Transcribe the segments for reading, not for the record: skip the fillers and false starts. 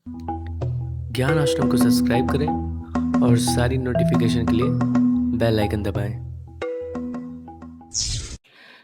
ज्ञान आश्रम को सब्सक्राइब करें और सारी नोटिफिकेशन के लिए बेल आइकन दबाएं।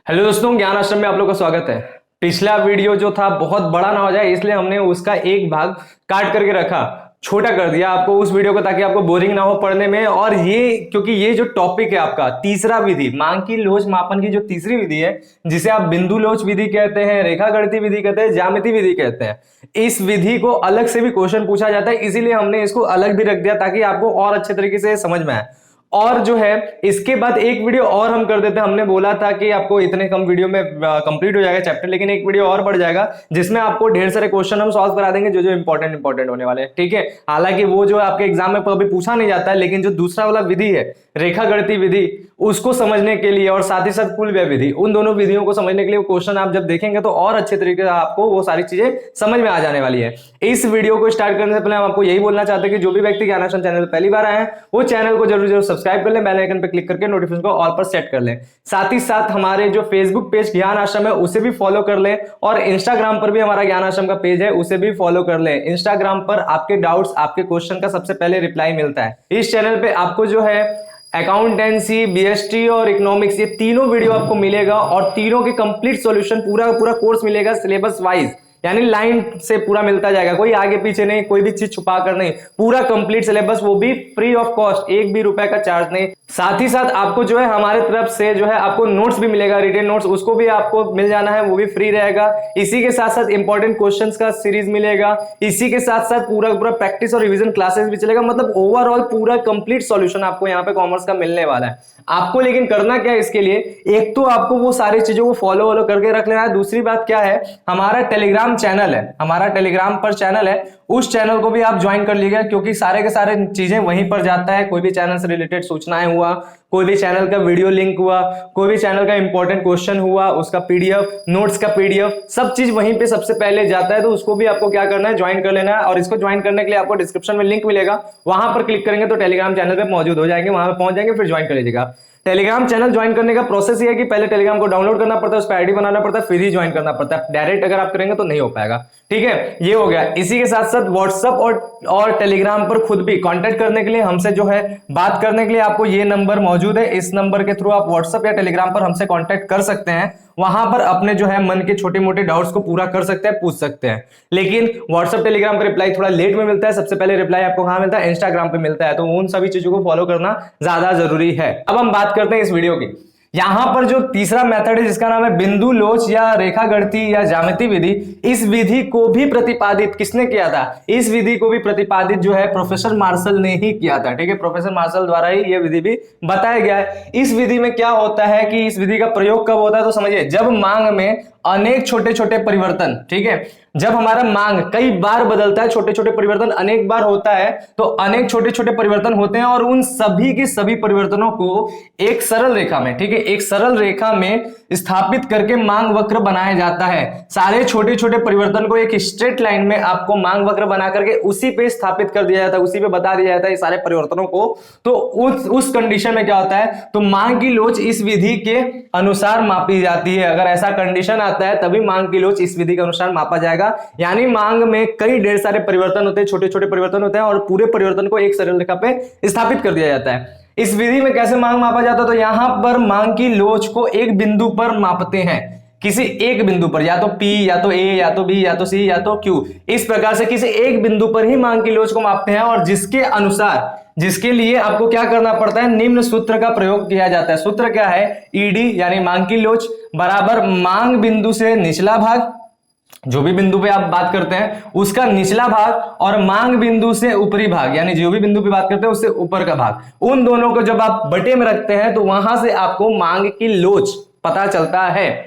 हेलो दोस्तों, ज्ञान आश्रम में आप लोग का स्वागत है। पिछला वीडियो जो था बहुत बड़ा ना हो जाए इसलिए हमने उसका एक भाग काट करके रखा, छोटा कर दिया आपको उस वीडियो को, ताकि आपको बोरिंग ना हो पढ़ने में। और ये क्योंकि ये जो टॉपिक है आपका तीसरा विधि, मांग की लोच मापन की जो तीसरी विधि है, जिसे आप बिंदु लोच विधि कहते हैं, रेखा गणितीय विधि कहते हैं, ज्यामिति विधि कहते हैं, इस विधि को अलग से भी क्वेश्चन पूछा जाता है, इसीलिए हमने इसको अलग भी रख दिया ताकि आपको और अच्छे तरीके से समझ में आए। और जो है इसके बाद एक वीडियो और हम कर देते हैं। हमने बोला था कि आपको इतने कम वीडियो में कंप्लीट हो जाएगा चैप्टर, लेकिन एक वीडियो और बढ़ जाएगा जिसमें आपको ढेर सारे क्वेश्चन हम सॉल्व करा देंगे जो जो इंपॉर्टेंट होने वाले हैं। ठीक है, हालांकि वो जो आपके एग्जाम में कभी पूछा नहीं जाता है, लेकिन जो दूसरा वाला विधि है रेखा गणितीय विधि, उसको समझने के लिए और साथ ही साथ कुल व्यय विधि, उन दोनों विधियों को समझने के लिए क्वेश्चन आप जब देखेंगे तो और अच्छे तरीके से आपको वो सारी चीजें समझ में आ जाने वाली है। इस वीडियो को स्टार्ट करने से पहले हम आपको यही बोलना चाहते हैं कि जो भी व्यक्ति ज्ञान आश्रम चैनल पर पहली बार आए हैं वो चैनल को जरूर सब्सक्राइब कर लें, बेल आइकन पर क्लिक करके नोटिफिकेशन को ऑल पर सेट कर लें। साथ ही साथ हमारे जो फेसबुक पेज ज्ञान आश्रम है उसे भी फॉलो कर लें, और इंस्टाग्राम पर भी हमारा ज्ञान आश्रम का पेज है उसे भी फॉलो कर लें। इंस्टाग्राम पर आपके डाउट्स, आपके क्वेश्चन का सबसे पहले रिप्लाई मिलता है। इस चैनल पे आपको जो है अकाउंटेंसी, बीएसटी और इकोनॉमिक्स, ये तीनों वीडियो आपको मिलेगा, और तीनों के कंप्लीट सॉल्यूशन, पूरा पूरा कोर्स मिलेगा सिलेबस वाइज, यानी लाइन से पूरा मिलता जाएगा, कोई आगे पीछे नहीं, कोई भी चीज छुपा कर नहीं, पूरा कंप्लीट सिलेबस, वो भी फ्री ऑफ कॉस्ट, एक भी रुपए का चार्ज नहीं। साथ ही साथ आपको जो है हमारे तरफ से जो है आपको नोट्स भी मिलेगा, रिटेन नोट्स, उसको भी आपको मिल जाना है, वो भी फ्री रहेगा। इसी के साथ साथ इंपॉर्टेंट क्वेश्चंस का सीरीज मिलेगा, इसी के साथ साथ पूरा पूरा प्रैक्टिस और रिवीजन क्लासेस भी चलेगा। मतलब ओवरऑल पूरा कंप्लीट सॉल्यूशन आपको यहाँ पे कॉमर्स का मिलने वाला है। आपको लेकिन करना क्या है इसके लिए, एक तो आपको वो सारी चीजों को फॉलो करके रख लेना है। दूसरी बात क्या है, हमारा टेलीग्राम चैनल है, हमारा टेलीग्राम पर चैनल है, उस चैनल को भी आप ज्वाइन कर लीजिएगा, क्योंकि सारे के सारे चीजें वहीं पर जाता है। कोई भी चैनल से रिलेटेड सूचनाएं हुआ, कोई भी चैनल का वीडियो लिंक हुआ, कोई भी चैनल का इंपॉर्टेंट क्वेश्चन हुआ, उसका पीडीएफ, नोट्स का पीडीएफ, सब चीज वहीं पे सबसे पहले जाता है। तो उसको भी आपको क्या करना है, ज्वाइन कर लेना है। और इसको ज्वाइन करने के लिए आपको डिस्क्रिप्शन में लिंक मिलेगा, वहां पर क्लिक करेंगे तो टेलीग्राम चैनल पे मौजूद हो जाएंगे, वहां पर पहुंच जाएंगे, फिर ज्वाइन कर लीजिएगा। टेलीग्राम चैनल ज्वाइन करने का प्रोसेस ये है कि पहले टेलीग्राम को डाउनलोड करना पड़ता है, उस पर आईडी बनाना पड़ता है, फिर ही ज्वाइन करना पड़ता है। डायरेक्ट अगर आप करेंगे तो नहीं हो पाएगा। ठीक है, ये हो गया। इसी के साथ साथ व्हाट्सएप और टेलीग्राम पर खुद भी कांटेक्ट करने के लिए, हमसे जो है बात करने के लिए, आपको ये नंबर मौजूद है, इस नंबर के थ्रू आप व्हाट्सएप या टेलीग्राम पर हमसे कांटेक्ट कर सकते हैं। वहां पर अपने जो है मन के छोटे मोटे डाउट्स को पूरा कर सकते हैं, पूछ सकते हैं। लेकिन व्हाट्सएप टेलीग्राम पर रिप्लाई थोड़ा लेट में मिलता है, सबसे पहले रिप्लाई आपको कहां मिलता है, इंस्टाग्राम पे मिलता है। तो उन सभी चीजों को फॉलो करना ज्यादा जरूरी है। अब हम बात करते हैं इस वीडियो की। यहां पर जो तीसरा मेथड है जिसका नाम है बिंदु लोच या रेखा गणितीय या ज्यामिति विधि, इस विधि को भी प्रतिपादित किसने किया था, इस विधि को भी प्रतिपादित जो है प्रोफेसर मार्शल ने ही किया था। ठीक है, प्रोफेसर मार्शल द्वारा ही यह विधि भी बताया गया है। इस विधि में क्या होता है कि इस विधि का प्रयोग कब होता है, तो समझिए जब मांग में अनेक छोटे छोटे परिवर्तन, ठीक है, जब हमारा मांग कई बार बदलता है, छोटे छोटे परिवर्तन अनेक बार होता है, तो अनेक छोटे छोटे परिवर्तन होते हैं, और उन सभी के सभी परिवर्तनों को एक सरल रेखा में, ठीक है, एक सरल रेखा में स्थापित करके मांग वक्र बनाया जाता है। सारे छोटे छोटे परिवर्तन को एक स्ट्रेट लाइन में आपको मांग वक्र बना करके उसी पे स्थापित कर दिया जाता है, उसी पे बता दिया जाता है ये सारे परिवर्तनों को। तो उस कंडीशन में क्या होता है, तो मांग की लोच इस विधि के अनुसार मापी जाती है। अगर ऐसा कंडीशन आता है तभी मांग की लोच इस विधि के अनुसार मापा जाएगा। यानी मांग में कई ढेर सारे परिवर्तन होते हैं, छोटे छोटे परिवर्तन होते हैं, और पूरे परिवर्तन को एक सरल रेखा पे स्थापित कर दिया जाता है। इस विधि में कैसे मांग मापा जाता है, तो यहां पर मांग की लोच को एक बिंदु पर मापते हैं, किसी एक बिंदु पर, या तो P, या तो A, या तो B, या तो C, या तो Q, इस प्रकार से किसी एक बिंदु पर ही मांग की लोच को मापते हैं। और जिसके अनुसार, जिसके लिए आपको क्या करना पड़ता है, निम्न सूत्र का प्रयोग किया जाता है। सूत्र क्या है, ED यानी मांग की लोच बराबर मांग बिंदु से निचला भाग, जो भी बिंदु पे आप बात करते हैं उसका निचला भाग, और मांग बिंदु से ऊपरी भाग, यानी जो भी बिंदु पे बात करते हैं उससे ऊपर का भाग, उन दोनों को जब आप बटे में रखते हैं तो वहां से आपको मांग की लोच पता चलता है।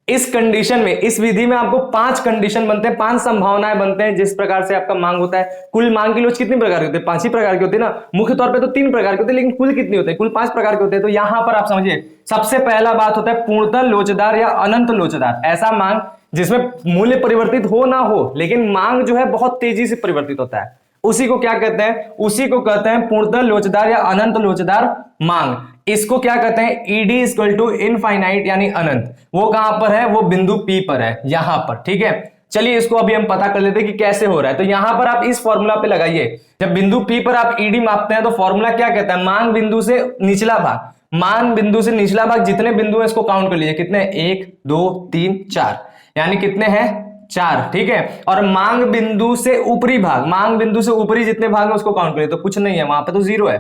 इस कंडीशन में, इस विधि में आपको 5 कंडीशन बनते हैं, 5 संभावनाएं बनते हैं जिस प्रकार से आपका मांग होता है। कुल मांग की लोच कितनी प्रकार की होती है, 5 ही प्रकार की होती है ना। मुख्य तौर पे तो 3 प्रकार की होती है, लेकिन कुल कितनी होती है, कुल 5 प्रकार के होते हैं। तो यहां पर आप समझिए सबसे पहला बात होता है पूर्णतः लोचदार या अनंत लोचदार। ऐसा मांग जिसमें मूल्य परिवर्तित हो ना हो, लेकिन मांग जो है बहुत तेजी से परिवर्तित होता है, उसी को क्या कहते हैं, उसी को कहते हैं पूर्णतः लोचदार या अनंत लोचदार मांग। इसको क्या कहते हैं, ईडी इक्वल टू इनफाइनाइट यानी अनंत। वो कहां पर है, वो बिंदु P पर है, यहां पर। ठीक है, चलिए इसको अभी हम पता कर लेते हैं कि कैसे हो रहा है। तो यहां पर आप इस फॉर्मूला पे लगाइए, जब बिंदु P पर आप ईडी मापते हैं तो फॉर्मूला क्या कहता है, मांग बिंदु से निचला भाग, मान बिंदु से निचला भाग जितने बिंदु हैं इसको काउंट कर लीजिए, कितने, 1 2 3 4, यानी कितने हैं, 4, ठीक है। और मांग बिंदु से ऊपरी भाग, मांग बिंदु से ऊपरी जितने भाग हैं उसको काउंट करिए, तो कुछ नहीं है, वहां पे तो 0 है,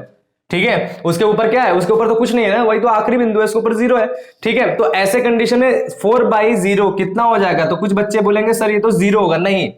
ठीक है। उसके ऊपर क्या है, उसके ऊपर तो कुछ नहीं है ना, वही तो आखिरी बिंदु है, इसके ऊपर 0 है, ठीक है। तो ऐसे कंडीशन में 4/0 कितना हो जाएगा, तो कुछ बच्चे बोलेंगे सर ये तो 0 होगा, नहीं,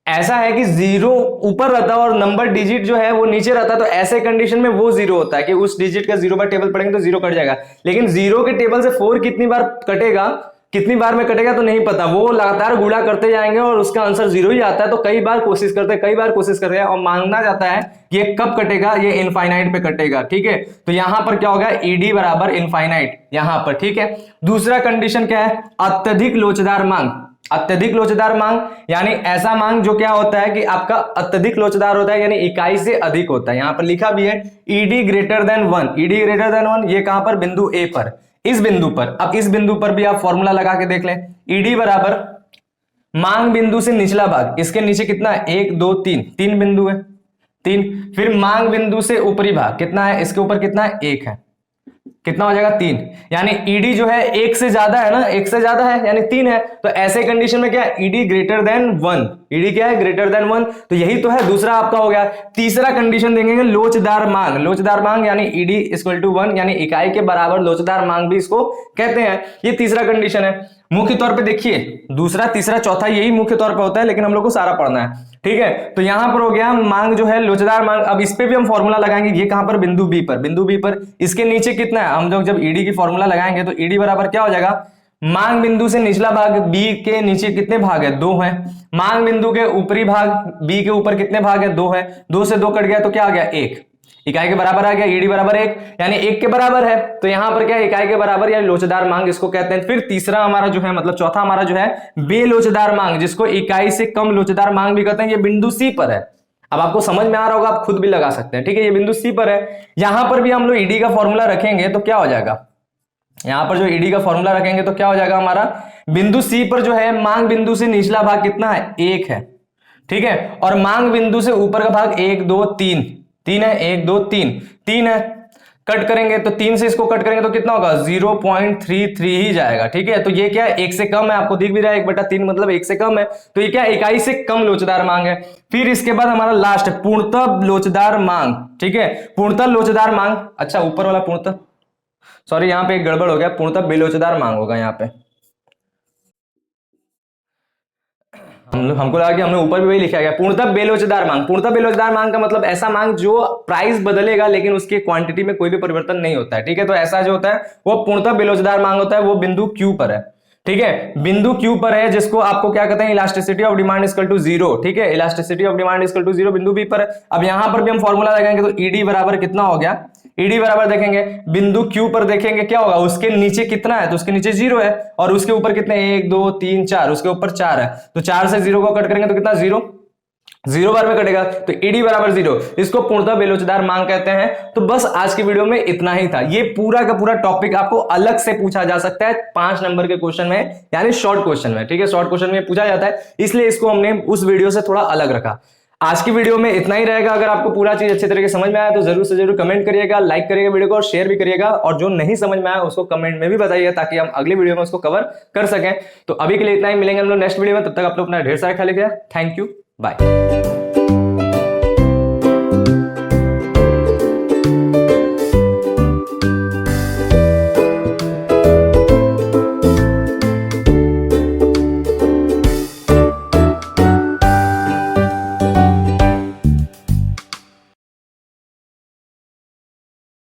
ऐसा है कि 0 ऊपर रहता है और नंबर डिजिट जो है वो नीचे रहता है, तो ऐसे कंडीशन में वो 0 होता है कि उस डिजिट का 0 बार टेबल पढ़ेंगे तो 0 कट जाएगा। लेकिन 0 के टेबल से 4 कितनी बार कटेगा, कितनी बार में कटेगा तो नहीं पता, वो लगातार गुणा करते जाएंगे और उसका आंसर 0 ही आता है। तो कई बार कोशिश करते हैं और मांगना जाता है ये कब कटेगा, ये इनफाइनाइट पे कटेगा, ठीक है। तो यहां पर क्या होगा, ईडी बराबर इनफाइनाइट यहां पर, ठीक है। दूसरा कंडीशन क्या है, अत्यधिक लोचदार मांग। अत्यधिक लोचदार मांग यानी ऐसा मांग जो क्या होता है कि आपका अत्यधिक लोचदार होता है, यानी इकाई से अधिक होता है। यहां पर लिखा भी है ED greater than 1, ED greater than 1, ये कहां पर, बिंदु ए पर, इस बिंदु पर। अब इस बिंदु पर भी आप फॉर्मूला लगा के देख लें, ईडी बराबर मांग बिंदु से निचला भाग, इसके नीचे कितना है, 1 2 3, 3 बिंदु है, 3, फिर मांग बिंदु से ऊपरी भाग कितना है, इसके ऊपर कितना है, 1 है, कितना हो जाएगा, 3, यानी ईडी जो है 1 से ज्यादा है ना, 1 से ज्यादा है यानी 3 है। तो ऐसे कंडीशन में क्या है, ईडी ग्रेटर देन 1, ईडी क्या है, ग्रेटर देन 1, तो यही तो है, दूसरा आपका हो गया। तीसरा कंडीशन देंगे लोचदार मांग, लोचदार मांग यानी ईडी इक्वल टू 1, यानी इकाई के बराबर लोचदार मांग भी इसको कहते हैं, ये तीसरा कंडीशन है। मुख्य तौर पे देखिए, दूसरा तीसरा चौथा यही मुख्य तौर पे होता है, लेकिन हम लोग को सारा पढ़ना है, ठीक है। तो यहां पर हो गया मांग जो है लोचदार मांग। अब इस पे भी हम फॉर्मूला लगाएंगे, ये कहां पर, बिंदु बी पर, बिंदु बी पर, इसके नीचे कितना है, हम लोग जब ईडी की फॉर्मूला लगाएंगे तो ईडी बराबर क्या हो जाएगा, मांग बिंदु से निचला भाग बी के नीचे कितने भाग है, 2 है, मांग बिंदु के ऊपरी भाग बी के ऊपर कितने भाग है, 2 है, 2 से 2 कट गया तो क्या आ गया, 1, इकाई के बराबर आ गया, ईडी बराबर 1, यानी 1 के बराबर है। तो यहां पर क्या है, इकाई के बराबर या लोचदार मांग इसको कहते हैं। फिर तीसरा हमारा जो है, मतलब चौथा हमारा जो है बेलोचदार मांग, जिसको इकाई से कम लोचदार मांग भी कहते हैं, ये बिंदु सी पर है। अब आपको समझ में आ रहा होगा, आप खुद भी लगा सकते हैं, ठीक है, ये बिंदु सी पर है। यहां पर भी हम लोग ईडी का फॉर्मूला रखेंगे तो क्या हो जाएगा, यहां पर जो ईडी का फॉर्मूला रखेंगे तो क्या हो जाएगा हमारा, बिंदु सी पर जो है मांग बिंदु से निचला भाग कितना है, 1 है, ठीक है, और मांग बिंदु से ऊपर का भाग 1 2 3, 3 है, 1 2 3, 3 है, कट करेंगे तो 3 से इसको कट करेंगे तो कितना होगा, 0.33 ही जाएगा, ठीक है। तो ये क्या है, 1 से कम है, आपको दिख भी रहा है 1/3 मतलब 1 से कम है, तो ये क्या है, इकाई से कम लोचदार मांग है। फिर इसके बाद हमारा लास्ट है पूर्णतः लोचदार मांग, ठीक है, पूर्णतः लोचदार मांग, अच्छा ऊपर वाला पूर्णतः, सॉरी यहां पे एक गड़बड़ हो गया, पूर्णतः बेलोचदार मांग होगा यहाँ पे, हमको लगा कि हमने ऊपर भी वही लिखा गया, पूर्णतः बेलोचदार मांग। पूर्णतः बेलोचदार मांग का मतलब ऐसा मांग जो प्राइस बदलेगा लेकिन उसकी क्वांटिटी में कोई भी परिवर्तन नहीं होता है, ठीक है। तो ऐसा जो होता है वो पूर्णतः बेलोचदार मांग होता है, वो बिंदु क्यू पर है, ठीक है, बिंदु क्यू पर है, जिसको आपको क्या कहते हैं, elasticity of demand equal to 0, ठीक है, elasticity of demand equal to 0 बिंदु बी पर है। अब यहां पर भी हम फॉर्मूला लगाएंगे तो ईडी बराबर कितना हो गया, ईडी बराबर देखेंगे बिंदु क्यू पर, देखेंगे क्या होगा, उसके नीचे कितना है, तो उसके नीचे 0 है, और उसके ऊपर कितने, 1 2 3 4, उसके ऊपर 4 है, तो 4 से 0 को कट करेंगे तो कितना, 0, 0 बार में कटेगा, तो ईडी बराबर 0, इसको पूर्णतः बेलोचदार मांग कहते हैं। तो बस आज की वीडियो में इतना ही था। ये पूरा का पूरा टॉपिक आपको अलग से पूछा जा सकता है 5 नंबर के क्वेश्चन में, यानी शॉर्ट क्वेश्चन में, ठीक है, शॉर्ट क्वेश्चन में पूछा जाता है, इसलिए इसको हमने उस वीडियो से थोड़ा अलग रखा। आज की वीडियो में इतना ही रहेगा। अगर आपको पूरा चीज अच्छे तरीके से समझ में आया तो जरूर से जरूर कमेंट करिएगा, लाइक करिएगा वीडियो को और शेयर भी करिएगा, और जो नहीं समझ में आया उसको कमेंट में भी बताइए ताकि हम अगली वीडियो में उसको कवर कर सकें। तो अभी के लिए इतना ही, मिलेंगे हम लोग नेक्स्ट वीडियो में, तब तक आप लोग अपना ढेर सारा ख्याल रखिएगा। Thank you, bye.